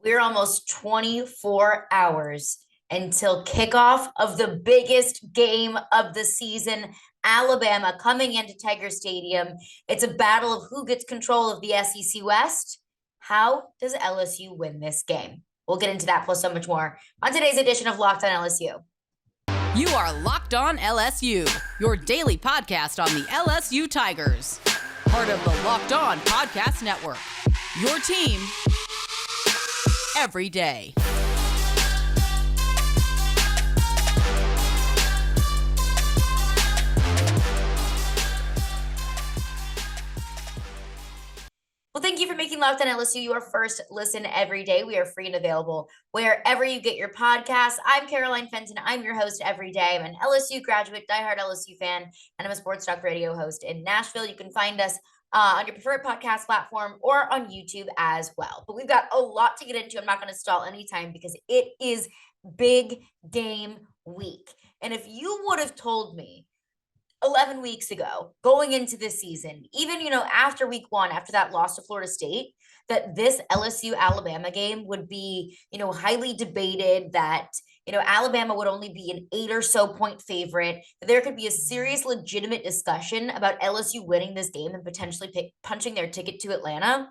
We're almost 24 hours until kickoff of the biggest game of the season. Alabama coming into Tiger Stadium. It's a battle of who gets control of the SEC West. How does LSU win this game? We'll get into that plus so much more on today's edition of Locked on LSU. You are Locked on LSU, your daily podcast on the LSU Tigers. Part of the Locked on Podcast Network. Your team every day. Well, thank you for making Locked on LSU your first listen every day. We are free and available wherever you get your podcasts. I'm Caroline Fenton. I'm your host every day. I'm an LSU graduate, diehard LSU fan, and I'm a sports talk radio host in Nashville. You can find us on your preferred podcast platform or on YouTube as well. But we've got a lot to get into. I'm not going to stall any time because it is big game week. And if you would have told me 11 weeks ago, going into this season, even, after week one, after that loss to Florida State, that this LSU Alabama game would be, highly debated, that, Alabama would only be an 8 or so point favorite, that there could be a serious, legitimate discussion about LSU winning this game and potentially punching their ticket to Atlanta,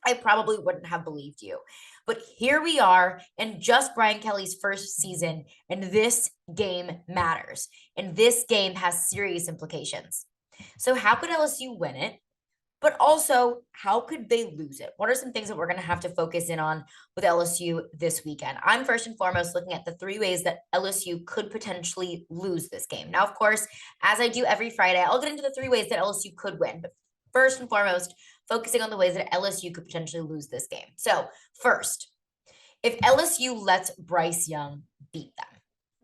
I probably wouldn't have believed you. But here we are in just Brian Kelly's first season, and this game matters. And this game has serious implications. So how could LSU win it? But also, how could they lose it? What are some things that we're going to have to focus in on with LSU this weekend? I'm first and foremost looking at the 3 ways that LSU could potentially lose this game. Now, of course, as I do every Friday, I'll get into the 3 ways that LSU could win. But first and foremost, focusing on the ways that LSU could potentially lose this game. So first, if LSU lets Bryce Young beat them,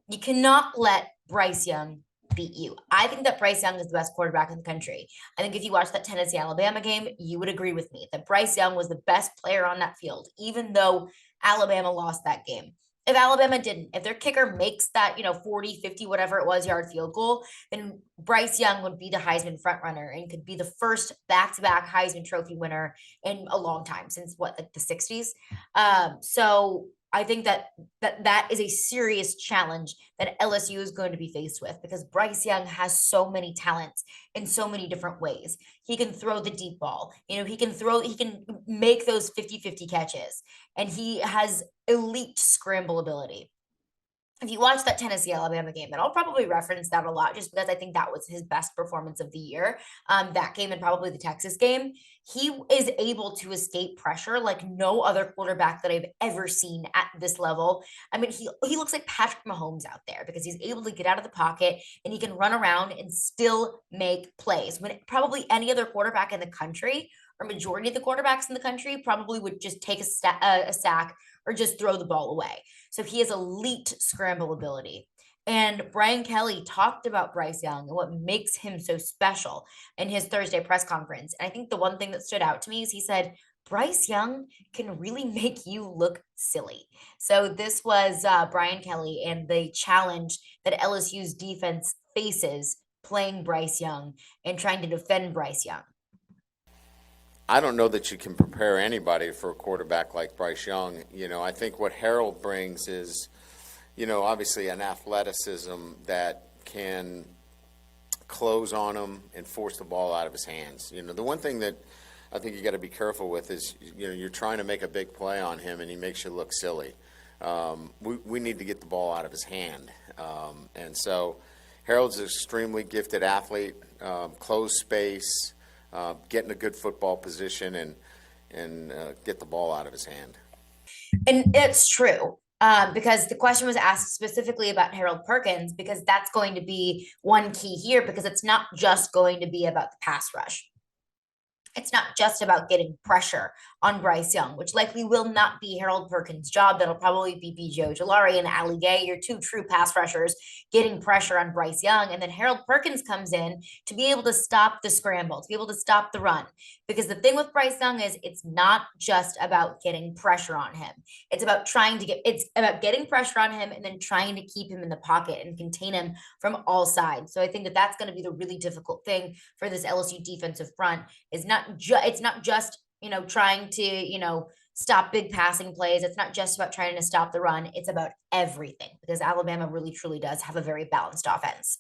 you cannot let Bryce Young beat you. I think that Bryce Young is the best quarterback in the country. I think if you watch that Tennessee-Alabama game, you would agree with me that Bryce Young was the best player on that field, even though Alabama lost that game. If Alabama didn't, if their kicker makes that, 40, 50, whatever it was, yard field goal, then Bryce Young would be the Heisman frontrunner and could be the first back-to-back Heisman Trophy winner in a long time, since the 60s. So I think that is a serious challenge that LSU is going to be faced with, because Bryce Young has so many talents in so many different ways. He can throw the deep ball. He can make those 50-50 catches, and he has elite scramble ability. If you watch that Tennessee-Alabama game, and I'll probably reference that a lot just because I think that was his best performance of the year, that game and probably the Texas game, he is able to escape pressure like no other quarterback that I've ever seen at this level. I mean, he looks like Patrick Mahomes out there because he's able to get out of the pocket and he can run around and still make plays when probably any other quarterback in the country, or majority of the quarterbacks in the country, probably would just take a sack or just throw the ball away. So he has elite scramble ability. And Brian Kelly talked about Bryce Young and what makes him so special in his Thursday press conference. And I think the one thing that stood out to me is he said, Bryce Young can really make you look silly. So this was Brian Kelly and the challenge that LSU's defense faces playing Bryce Young and trying to defend Bryce Young. I don't know that you can prepare anybody for a quarterback like Bryce Young. I think what Harold brings is, obviously an athleticism that can close on him and force the ball out of his hands. The one thing that I think you got to be careful with is, you're trying to make a big play on him and he makes you look silly. We need to get the ball out of his hand. And so Harold's an extremely gifted athlete, close space, get in a good football position and get the ball out of his hand. And it's true, because the question was asked specifically about Harold Perkins, because that's going to be one key here, because it's not just going to be about the pass rush. It's not just about getting pressure on Bryce Young, which likely will not be Harold Perkins' job. That'll probably be B.J. Ojulari and Ali Gay, your 2 true pass rushers, getting pressure on Bryce Young. And then Harold Perkins comes in to be able to stop the scramble, to be able to stop the run. Because the thing with Bryce Young is it's not just about getting pressure on him. It's about getting pressure on him and then trying to keep him in the pocket and contain him from all sides. So I think that that's going to be the really difficult thing for this LSU defensive front, is it's not just, trying to, stop big passing plays. It's not just about trying to stop the run. It's about everything, because Alabama really truly does have a very balanced offense.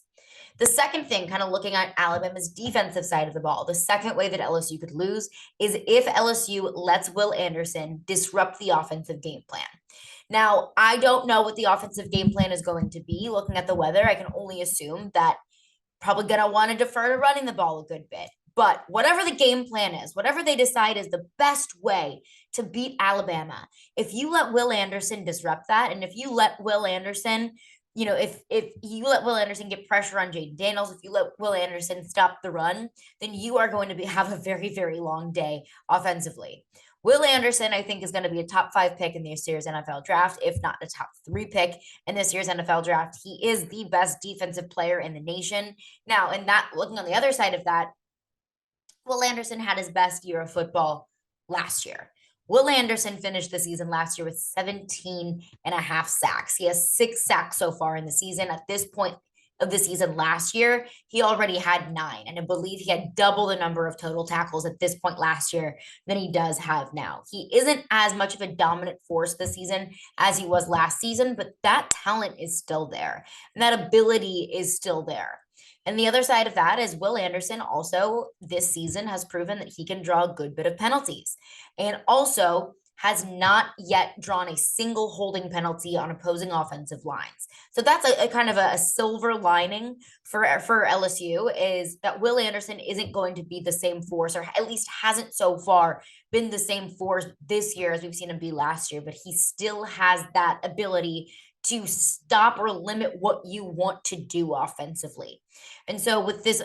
The second thing, kind of looking at Alabama's defensive side of the ball, the second way that LSU could lose is if LSU lets Will Anderson disrupt the offensive game plan. Now, I don't know what the offensive game plan is going to be. Looking at the weather, I can only assume that probably going to want to defer to running the ball a good bit. But whatever the game plan is, whatever they decide is the best way to beat Alabama, if you let Will Anderson disrupt that, and if you let Will Anderson, if you let Will Anderson get pressure on Jaden Daniels, if you let Will Anderson stop the run, then you are going to have a very, very long day offensively. Will Anderson, I think, is going to be a top 5 pick in this year's NFL draft, if not a top 3 pick in this year's NFL draft. He is the best defensive player in the nation. Now, looking on the other side of that, Will Anderson had his best year of football last year. Will Anderson finished the season last year with 17 and a half sacks. He has 6 sacks so far in the season. At this point of the season last year, he already had 9. And I believe he had double the number of total tackles at this point last year than he does have now. He isn't as much of a dominant force this season as he was last season, but that talent is still there. And that ability is still there. And the other side of that is Will Anderson also this season has proven that he can draw a good bit of penalties, and also has not yet drawn a single holding penalty on opposing offensive lines. So that's a kind of a silver lining for LSU, is that Will Anderson isn't going to be the same force, or at least hasn't so far been the same force this year as we've seen him be last year, but he still has that ability to stop or limit what you want to do offensively. And so with this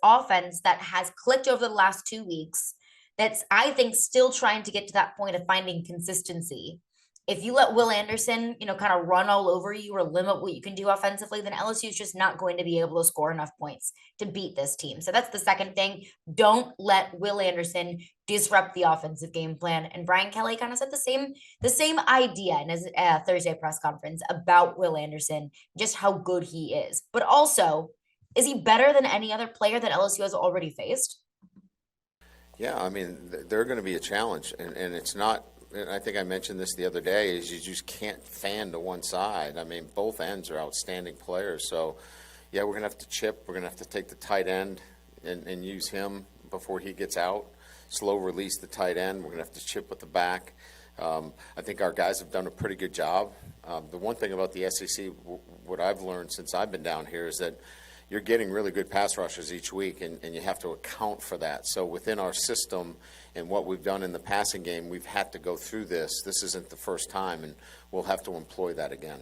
offense that has clicked over the last 2 weeks, that's, I think, still trying to get to that point of finding consistency. If you let Will Anderson, kind of run all over you or limit what you can do offensively, then LSU is just not going to be able to score enough points to beat this team. So that's the second thing. Don't let Will Anderson disrupt the offensive game plan. And Brian Kelly kind of said the same idea in his Thursday press conference about Will Anderson, just how good he is. But also, is he better than any other player that LSU has already faced? Yeah, I mean, they're going to be a challenge, and it's not. And I think I mentioned this the other day, is you just can't fan to one side. I mean, both ends are outstanding players. So, yeah, we're going to have to chip. We're going to have to take the tight end and use him before he gets out. Slow release the tight end. We're going to have to chip with the back. I think our guys have done a pretty good job. The one thing about the SEC, what I've learned since I've been down here, is that you're getting really good pass rushers each week, and you have to account for that. So within our system and what we've done in the passing game, we've had to go through this. This isn't the first time, and we'll have to employ that again.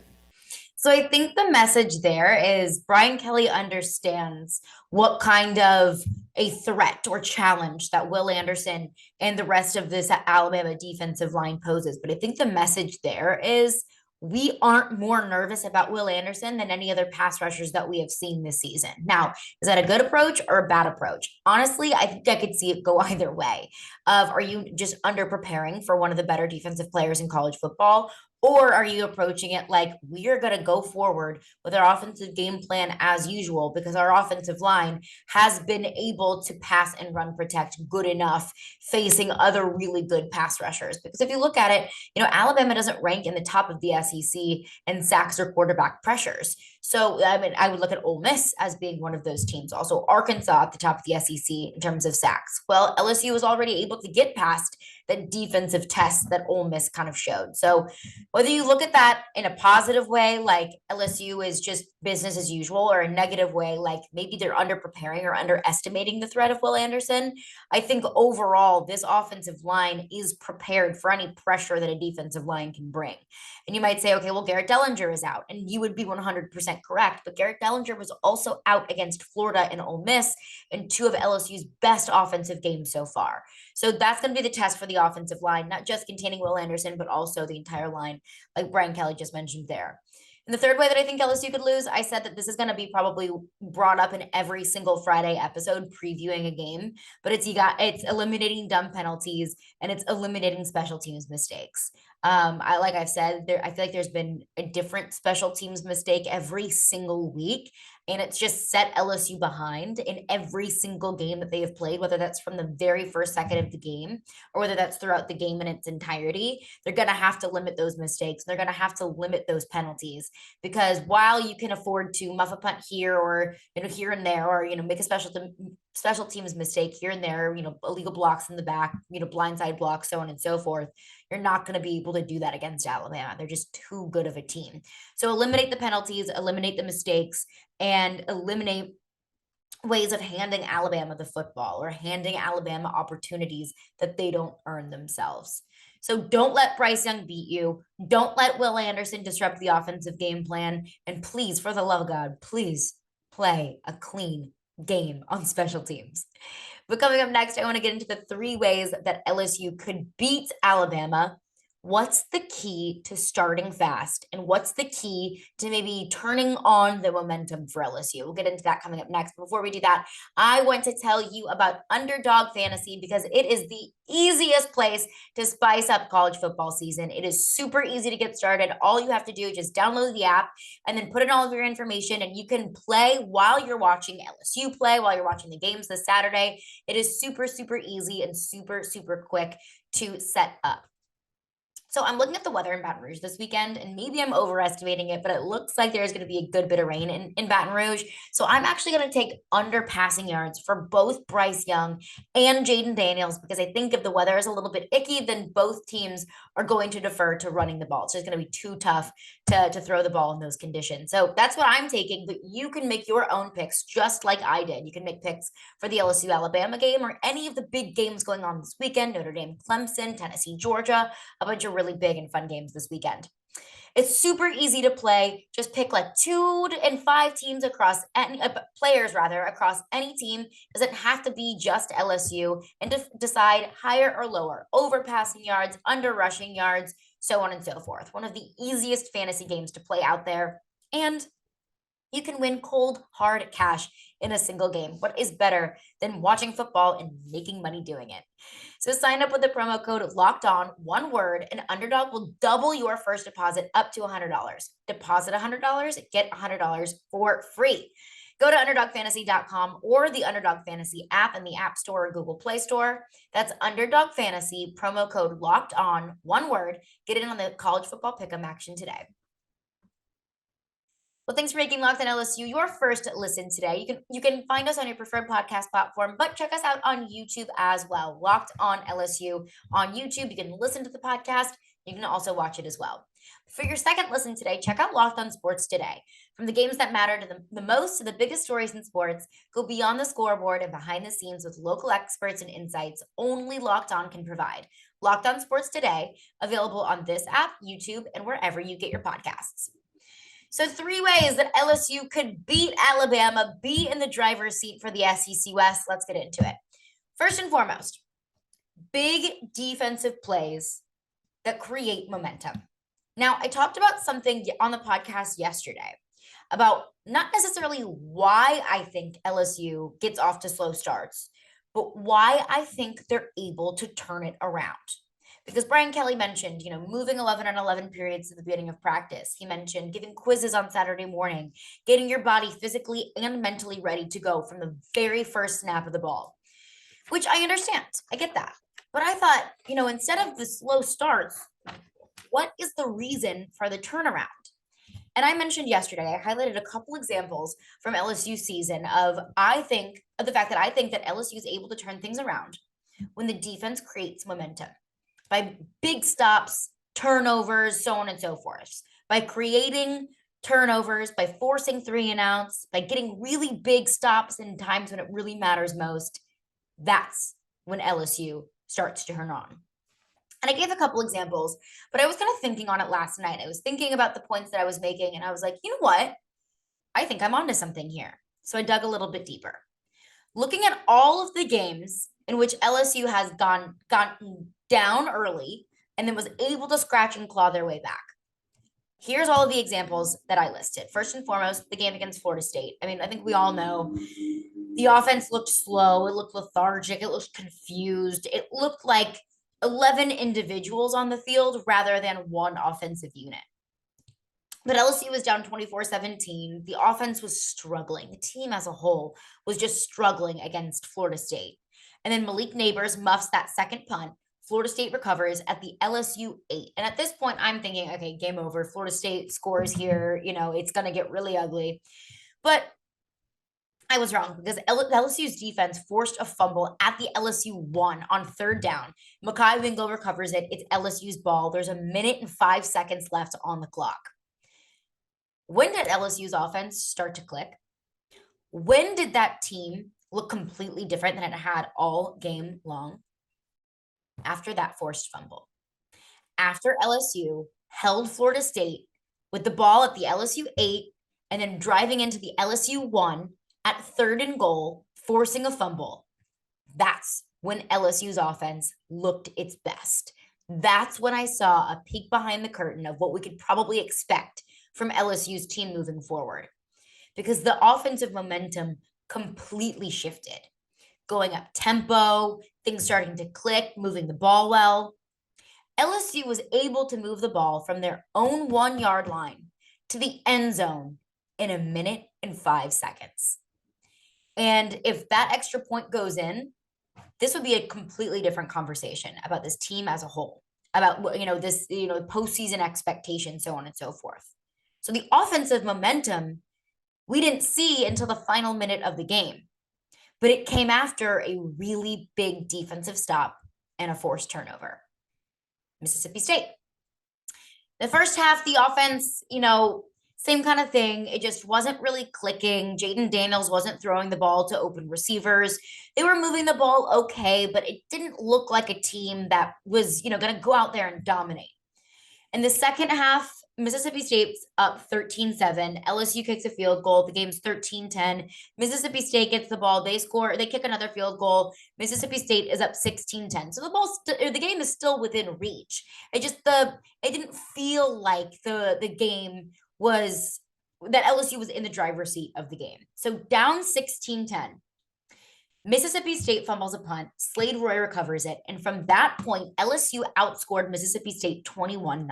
So I think the message there is Brian Kelly understands what kind of a threat or challenge that Will Anderson and the rest of this Alabama defensive line poses. But I think the message there is we aren't more nervous about Will Anderson than any other pass rushers that we have seen this season. Now, is that a good approach or a bad approach? Honestly, I think I could see it go either way. Are you just under preparing for one of the better defensive players in college football? Or are you approaching it like we are going to go forward with our offensive game plan as usual, because our offensive line has been able to pass and run protect good enough facing other really good pass rushers? Because if you look at it, Alabama doesn't rank in the top of the SEC in sacks or quarterback pressures. So, I mean, I would look at Ole Miss as being one of those teams. Also, Arkansas at the top of the SEC in terms of sacks. Well, LSU was already able to get past that defensive test that Ole Miss kind of showed. So whether you look at that in a positive way, like LSU is just business as usual, or a negative way, like maybe they're under preparing or underestimating the threat of Will Anderson, I think overall this offensive line is prepared for any pressure that a defensive line can bring. And you might say, okay, well, Garrett Dellinger is out, and you would be 100% correct. But Garrett Dellinger was also out against Florida and Ole Miss in 2 of LSU's best offensive games so far. So that's going to be the test for the offensive line, not just containing Will Anderson, but also the entire line, like Brian Kelly just mentioned there. And the third way that I think LSU could lose, I said that this is going to be probably brought up in every single Friday episode previewing a game, but it's eliminating dumb penalties and it's eliminating special teams mistakes. Like I've said, I feel like there's been a different special teams mistake every single week, and it's just set LSU behind in every single game that they have played, whether that's from the very first second of the game or whether that's throughout the game in its entirety. They're going to have to limit those mistakes. They're going to have to limit those penalties, because while you can afford to muff a punt here or, here and there, or, make a special teams mistake here and there, illegal blocks in the back, blindside blocks, so on and so forth, you're not going to be able to do that against Alabama. They're just too good of a team. So eliminate the penalties, eliminate the mistakes, and eliminate ways of handing Alabama the football or handing Alabama opportunities that they don't earn themselves. So don't let Bryce Young beat you. Don't let Will Anderson disrupt the offensive game plan. And please, for the love of God, please play a clean game on special teams. But coming up next, I want to get into the 3 ways that LSU could beat Alabama. What's the key to starting fast? And what's the key to maybe turning on the momentum for LSU? We'll get into that coming up next. Before we do that, I want to tell you about Underdog Fantasy, because it is the easiest place to spice up college football season. It is super easy to get started. All you have to do is just download the app and then put in all of your information, and you can play while you're watching LSU play, while you're watching the games this Saturday. It is super, super easy and super, super quick to set up. So I'm looking at the weather in Baton Rouge this weekend, and maybe I'm overestimating it, but it looks like there's going to be a good bit of rain in Baton Rouge. So I'm actually going to take under passing yards for both Bryce Young and Jaden Daniels, because I think if the weather is a little bit icky, then both teams are going to defer to running the ball. So it's going to be too tough to throw the ball in those conditions. So that's what I'm taking, but you can make your own picks just like I did. You can make picks for the LSU Alabama game or any of the big games going on this weekend: Notre Dame, Clemson, Tennessee, Georgia, a bunch of really big and fun games this weekend. It's super easy to play. Just pick like 2 and 5 teams across any players across any team. It doesn't have to be just LSU, and decide higher or lower, over passing yards, under rushing yards, so on and so forth. One of the easiest fantasy games to play out there. And you can win cold, hard cash in a single game. What is better than watching football and making money doing it? So sign up with the promo code LOCKEDON, one word, and Underdog will double your first deposit up to $100. Deposit $100, get $100 for free. Go to UnderdogFantasy.com or the Underdog Fantasy app in the App Store or Google Play Store. That's Underdog Fantasy, promo code LOCKEDON, one word. Get in on the college football pick'em action today. Well, thanks for making Locked On LSU your first listen today. You can find us on your preferred podcast platform, but check us out on YouTube as well. Locked On LSU on YouTube. You can listen to the podcast. You can also watch it as well. For your second listen today, check out Locked On Sports Today. From the games that matter to the most to the biggest stories in sports, go beyond the scoreboard and behind the scenes with local experts and insights only Locked On can provide. Locked On Sports Today, available on this app, YouTube, and wherever you get your podcasts. So 3 ways that LSU could beat Alabama, be in the driver's seat for the SEC West. Let's get into it. First and foremost, big defensive plays that create momentum. Now, I talked about something on the podcast yesterday about not necessarily why I think LSU gets off to slow starts, but why I think they're able to turn it around. Because Brian Kelly mentioned, moving 11 on 11 periods at the beginning of practice. He mentioned giving quizzes on Saturday morning, getting your body physically and mentally ready to go from the very first snap of the ball, which I understand. I get that. But I thought, instead of the slow starts, what is the reason for the turnaround? And I mentioned yesterday, I highlighted a couple examples from LSU season of the fact that I think that LSU is able to turn things around when the defense creates momentum. By big stops, turnovers, so on and so forth. By creating turnovers, by forcing 3 and outs, by getting really big stops in times when it really matters most, that's when LSU starts to turn on. And I gave a couple examples, but I was kind of thinking on it last night. I was thinking about the points that I was making, and I was like, you know what? I think I'm onto something here. So I dug a little bit deeper. Looking at all of the games in which LSU has gotten down early and then was able to scratch and claw their way back. Here's all of the examples that I listed. First and foremost, the game against Florida State. I mean, I think we all know the offense looked slow. It looked lethargic. It looked confused. It looked like 11 individuals on the field rather than one offensive unit. But LSU was down 24-17. The offense was struggling. The team as a whole was just struggling against Florida State. And then Malik Neighbors muffs that second punt. Florida State recovers at the LSU 8. And at this point, I'm thinking, okay, game over. Florida State scores here. It's going to get really ugly. But I was wrong because LSU's defense forced a fumble at the LSU 1 on third down. Mekhi Wingo recovers it. It's LSU's ball. There's a minute and 5 seconds left on the clock. When did LSU's offense start to click? When did that team look completely different than it had all game long? After that forced fumble. After LSU held Florida State with the ball at the LSU 8 and then driving into the LSU 1 at third and goal, forcing a fumble. That's when LSU's offense looked its best. That's when I saw a peek behind the curtain of what we could probably expect from LSU's team moving forward, because the offensive momentum completely shifted, going up tempo, things starting to click, moving the ball well. LSU was able to move the ball from their own 1 yard line to the end zone in a minute and 5 seconds. And if that extra point goes in, this would be a completely different conversation about this team as a whole, about this postseason expectations, so on and so forth. So the offensive momentum we didn't see until the final minute of the game, but it came after a really big defensive stop and a forced turnover. Mississippi State. The first half, the offense, same kind of thing. It just wasn't really clicking. Jaden Daniels wasn't throwing the ball to open receivers. They were moving the ball okay, but it didn't look like a team that was, going to go out there and dominate. In the second half, Mississippi State's up 13-7. LSU kicks a field goal. The game's 13-10. Mississippi State gets the ball. They score. They kick another field goal. Mississippi State is up 16-10. So the game is still within reach. It didn't feel like the game was that LSU was in the driver's seat of the game. So down 16-10. Mississippi State fumbles a punt. Slade Roy recovers it. And from that point, LSU outscored Mississippi State 21-0.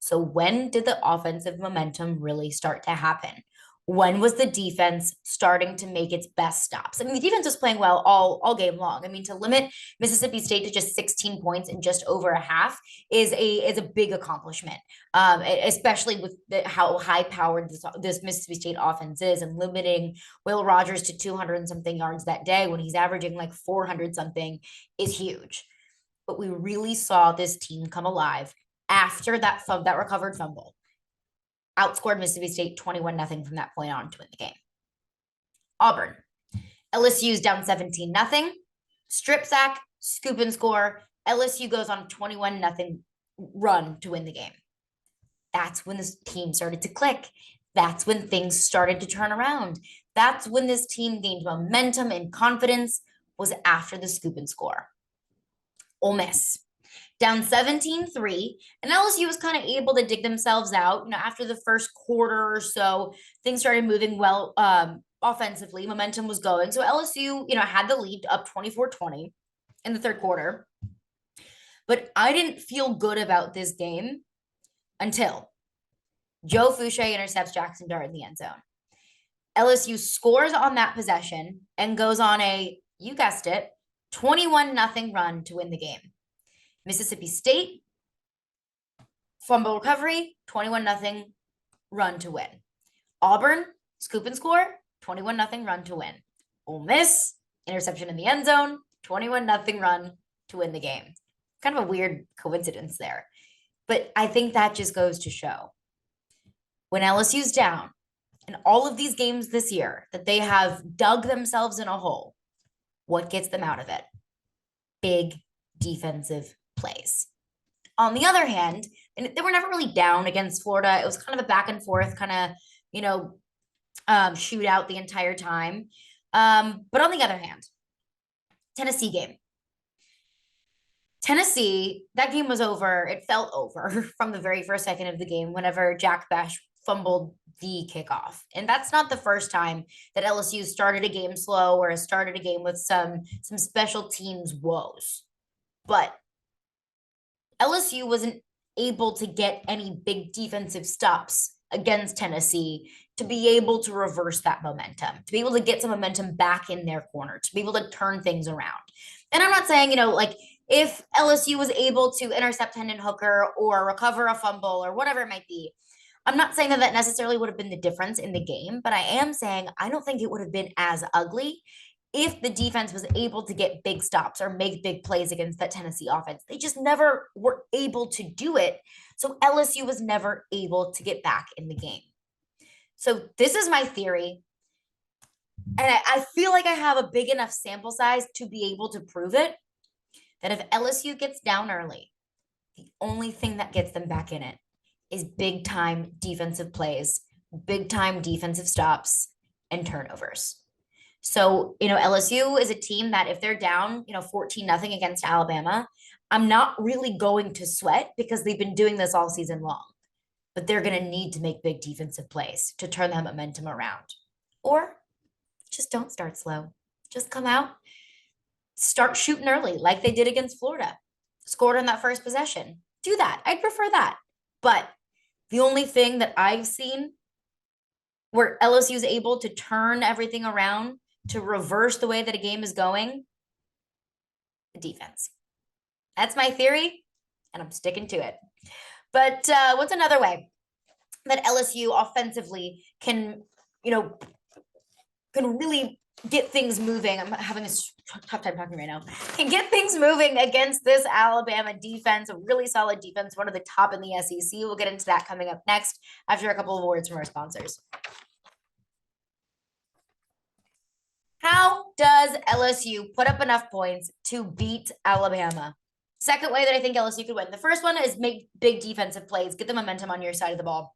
So when did the offensive momentum really start to happen? When was the defense starting to make its best stops? I mean, the defense was playing well all game long. I mean, to limit Mississippi State to just 16 points in just over a half is a big accomplishment, especially with how high-powered this Mississippi State offense is, and limiting Will Rogers to 200 and something yards that day when he's averaging like 400 something is huge. But we really saw this team come alive after that recovered fumble. Outscored Mississippi State 21-0 from that point on to win the game. Auburn. LSU's down 17-0. Strip sack, scoop and score. LSU goes on a 21-0 run to win the game. That's when this team started to click. That's when things started to turn around. That's when this team gained momentum and confidence, was after the scoop and score. Ole Miss. Down 17-3, and LSU was kind of able to dig themselves out. After the first quarter or so, things started moving well offensively. Momentum was going. So LSU, had the lead up 24-20 in the third quarter. But I didn't feel good about this game until Joe Fouché intercepts Jackson Dart in the end zone. LSU scores on that possession and goes on you guessed it, 21-0 run to win the game. Mississippi State, fumble recovery, 21-0 run to win. Auburn, scoop and score, 21-0 run to win. Ole Miss, interception in the end zone, 21-0 run to win the game. Kind of a weird coincidence there. But I think that just goes to show when LSU's down in all of these games this year that they have dug themselves in a hole, what gets them out of it? Big defensive plays. On the other hand, they were never really down against Florida. It was kind of a back and forth kind of, shootout the entire time. But on the other hand, Tennessee game. Tennessee, that game was over. It felt over from the very first second of the game whenever Jack Bash fumbled the kickoff. And that's not the first time that LSU started a game slow or has started a game with some special teams woes. but LSU wasn't able to get any big defensive stops against Tennessee to be able to reverse that momentum, to be able to get some momentum back in their corner, to be able to turn things around. And I'm not saying, like if LSU was able to intercept Hendon Hooker or recover a fumble or whatever it might be, I'm not saying that necessarily would have been the difference in the game, but I am saying I don't think it would have been as ugly if the defense was able to get big stops or make big plays against that Tennessee offense. They just never were able to do it. So LSU was never able to get back in the game. So this is my theory. And I feel like I have a big enough sample size to be able to prove it, that if LSU gets down early, the only thing that gets them back in it is big time defensive plays, big time defensive stops, and turnovers. So, LSU is a team that if they're down, 14-0 against Alabama, I'm not really going to sweat because they've been doing this all season long. But they're going to need to make big defensive plays to turn that momentum around. Or just don't start slow. Just come out, start shooting early like they did against Florida. Scored on that first possession. Do that. I'd prefer that. But the only thing that I've seen where LSU is able to turn everything around, to reverse the way that a game is going, the defense. That's my theory, and I'm sticking to it. But what's another way that LSU offensively can really get things moving? I'm having a tough time talking right now. Can get things moving against this Alabama defense, a really solid defense, one of the top in the SEC. We'll get into that coming up next after a couple of words from our sponsors. How does LSU put up enough points to beat Alabama? Second way that I think LSU could win. The first one is make big defensive plays, get the momentum on your side of the ball.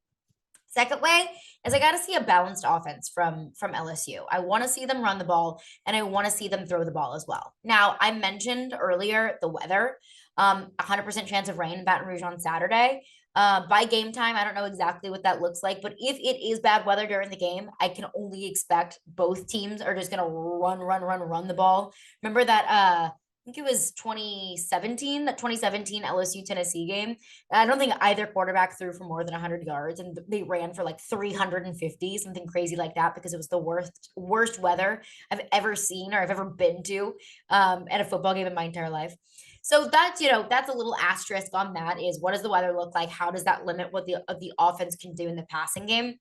Second way is I got to see a balanced offense from LSU. I want to see them run the ball, and I want to see them throw the ball as well. Now, I mentioned earlier the weather, 100% chance of rain in Baton Rouge on Saturday. By game time, I don't know exactly what that looks like, but if it is bad weather during the game, I can only expect both teams are just going to run the ball. Remember that, I think it was 2017 LSU Tennessee game. I don't think either quarterback threw for more than 100 yards, and they ran for like 350, something crazy like that, because it was the worst weather I've ever seen or I've ever been to at a football game in my entire life. So that's, that's a little asterisk on that, is what does the weather look like? How does that limit what the offense can do in the passing game?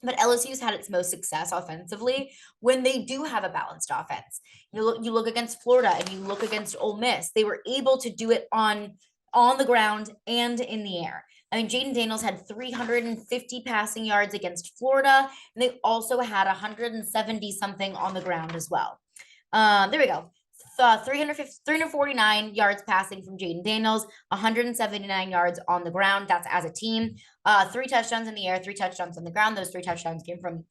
But LSU's had its most success offensively when they do have a balanced offense. You look against Florida and you look against Ole Miss. They were able to do it on the ground and in the air. I mean, Jaden Daniels had 350 passing yards against Florida, and they also had 170 something on the ground as well. There we go. 349 yards passing from Jaden Daniels, 179 yards on the ground. That's as a team. 3 touchdowns in the air, 3 touchdowns on the ground. Those 3 touchdowns came from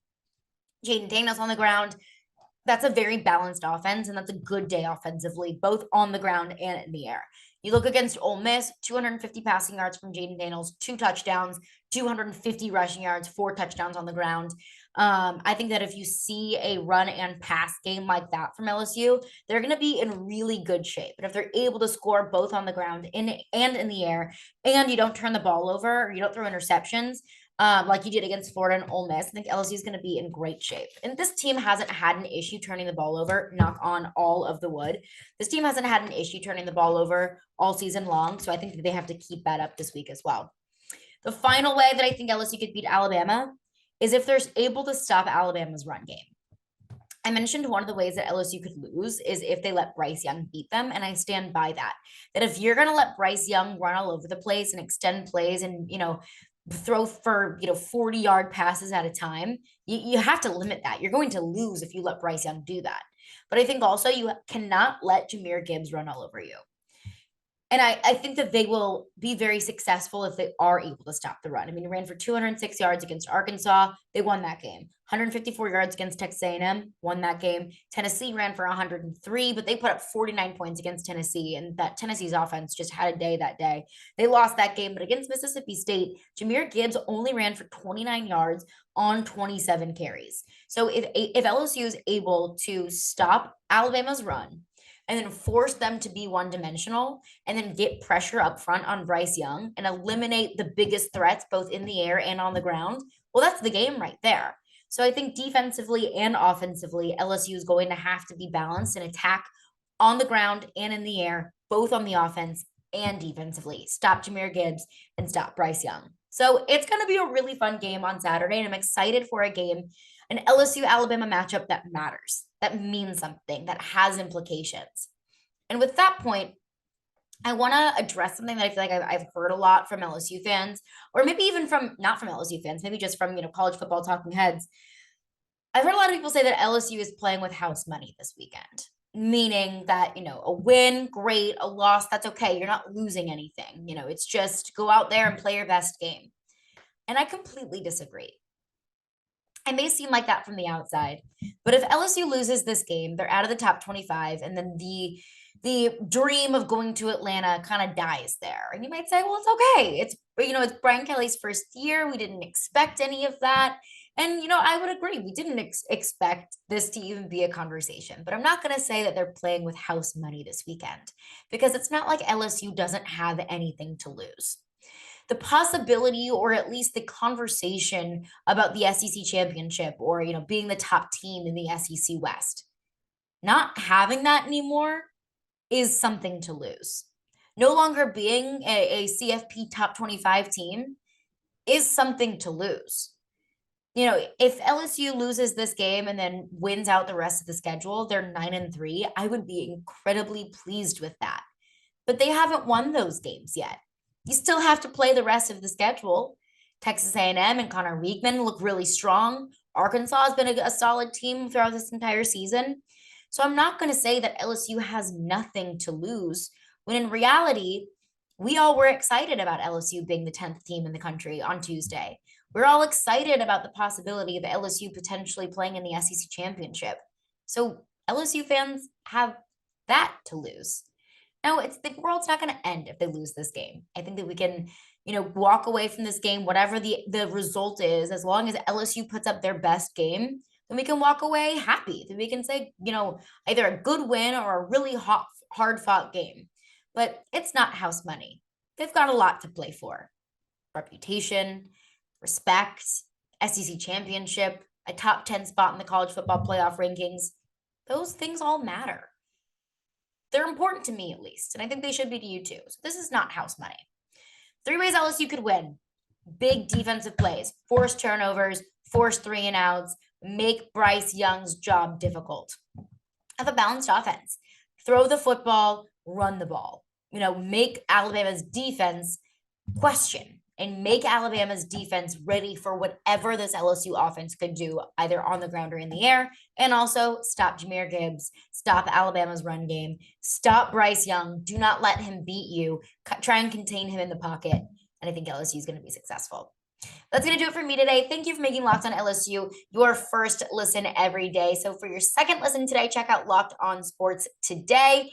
Jaden Daniels on the ground. That's a very balanced offense, and that's a good day offensively, both on the ground and in the air. You look against Ole Miss, 250 passing yards from Jaden Daniels, 2 touchdowns, 250 rushing yards, 4 touchdowns on the ground. I think that if you see a run and pass game like that from LSU, they're going to be in really good shape. And if they're able to score both on the ground and in the air, and you don't turn the ball over or you don't throw interceptions, like you did against Florida and Ole Miss, I think LSU is going to be in great shape. And this team hasn't had an issue turning the ball over, knock on all of the wood. This team hasn't had an issue turning the ball over all season long. So I think that they have to keep that up this week as well. The final way that I think LSU could beat Alabama is if they're able to stop Alabama's run game. I mentioned one of the ways that LSU could lose is if they let Bryce Young beat them, and I stand by that. That if you're going to let Bryce Young run all over the place and extend plays and, throw for, 40-yard passes at a time, you have to limit that. You're going to lose if you let Bryce Young do that. But I think also you cannot let Jahmyr Gibbs run all over you. And I think that they will be very successful if they are able to stop the run. I mean, he ran for 206 yards against Arkansas. They won that game. 154 yards against Texas A&M, won that game. Tennessee ran for 103, but they put up 49 points against Tennessee, and that Tennessee's offense just had a day that day. They lost that game, but against Mississippi State, Jahmyr Gibbs only ran for 29 yards on 27 carries. So if LSU is able to stop Alabama's run, and then force them to be one-dimensional and then get pressure up front on Bryce Young and eliminate the biggest threats both in the air and on the ground, well, that's the game right there. So I think defensively and offensively, LSU is going to have to be balanced and attack on the ground and in the air, both on the offense and defensively. Stop Jahmyr Gibbs and stop Bryce Young. So it's going to be a really fun game on Saturday, and I'm excited for a game, an LSU-Alabama matchup that matters, that means something, that has implications. And with that point, I want to address something that I feel like I've heard a lot from LSU fans, or maybe even from, not from LSU fans, maybe just from, college football talking heads. I've heard a lot of people say that LSU is playing with house money this weekend, meaning that, a win, great, a loss, that's okay. You're not losing anything. It's just go out there and play your best game. And I completely disagree. It may seem like that from the outside, but if LSU loses this game, they're out of the top 25, and then the dream of going to Atlanta kind of dies there. And you might say, well, it's okay. It's Brian Kelly's first year. We didn't expect any of that. And, I would agree. We didn't expect this to even be a conversation, but I'm not going to say that they're playing with house money this weekend, because it's not like LSU doesn't have anything to lose. The possibility, or at least the conversation about the SEC championship, or, being the top team in the SEC West, not having that anymore is something to lose. No longer being a CFP top 25 team is something to lose. If LSU loses this game and then wins out the rest of the schedule, they're 9-3. I would be incredibly pleased with that. But they haven't won those games yet. You still have to play the rest of the schedule. Texas A&M and Connor Weigman look really strong. Arkansas has been a solid team throughout this entire season. So I'm not going to say that LSU has nothing to lose, when in reality, we all were excited about LSU being the 10th team in the country on Tuesday. We're all excited about the possibility of LSU potentially playing in the SEC championship. So LSU fans have that to lose. Now, the world's not going to end if they lose this game. I think that we can, walk away from this game, whatever the result is, as long as LSU puts up their best game, then we can walk away happy. Then we can say, either a good win or a really hard-fought game. But it's not house money. They've got a lot to play for. Reputation, respect, SEC championship, a top 10 spot in the college football playoff rankings. Those things all matter. They're important to me, at least, and I think they should be to you too. So this is not house money. 3 ways LSU could win. Big defensive plays, force turnovers, force 3-and-outs, make Bryce Young's job difficult. Have a balanced offense. Throw the football, run the ball. Make Alabama's defense question, and make Alabama's defense ready for whatever this LSU offense could do, either on the ground or in the air. And also stop Jahmyr Gibbs, stop Alabama's run game, stop Bryce Young. Do not let him beat you. Try and contain him in the pocket. And I think LSU is going to be successful. That's going to do it for me today. Thank you for making Locked On LSU your first listen every day. So for your second listen today, check out Locked On Sports Today.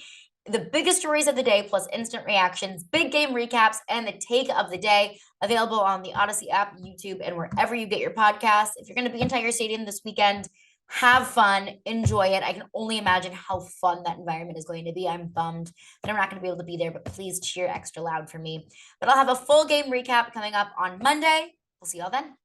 The biggest stories of the day, plus instant reactions, big game recaps, and the take of the day, available on the Odyssey app, YouTube, and wherever you get your podcasts. If you're going to be in Tiger Stadium this weekend, have fun, enjoy it. I can only imagine how fun that environment is going to be. I'm bummed that I'm not going to be able to be there, but please cheer extra loud for me. But I'll have a full game recap coming up on Monday. We'll see y'all then.